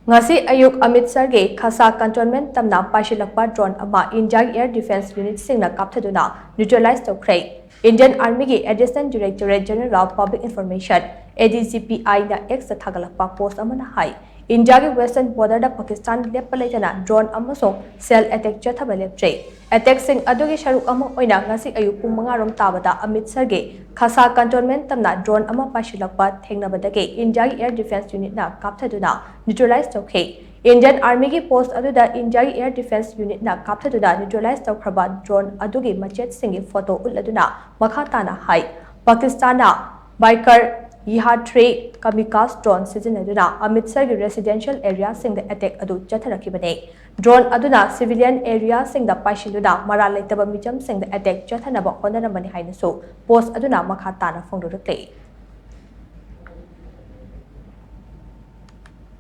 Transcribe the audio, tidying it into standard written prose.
Ngasi AYUK AMRITSAR ge KHASA CANTONMENT TAMNA PAISHILLAKPA drone ama India Air Defense Unit singna Kapthaduna Neutralize Toukhre. Indian Army ge Assistant Directorate General Public Information ADCPI na X thagalakpa post amana hai. India ge western border da Pakistan lepalaitana drone amasong cell attack chathaba leptre. Attack sing adugi sharuk ama oina ngasi AYUK pung 5 rom tabada AMRITSAR ge KHASA CANTONMENT TAMNA drone ama paishilakpa thengnabadage India Air Defense Unit na Kapthaduna Neutralize Toukhre. Indian Army ki post aduda India Air Defense Unit na Kapthaduna Neutralize Toukhre drone adugi machet singi photo uladuna makhatana hai. Pakistan na biker Yiha-3 kamikaze drone sizinaduna AMRITSAR ki residential area sing the attack adu chatharakibane. Drone aduna civilian area sing the paishiluna maralaitaba micham sing the attack chathanaba honanamani hainasu post aduna makhatana phongdurukle.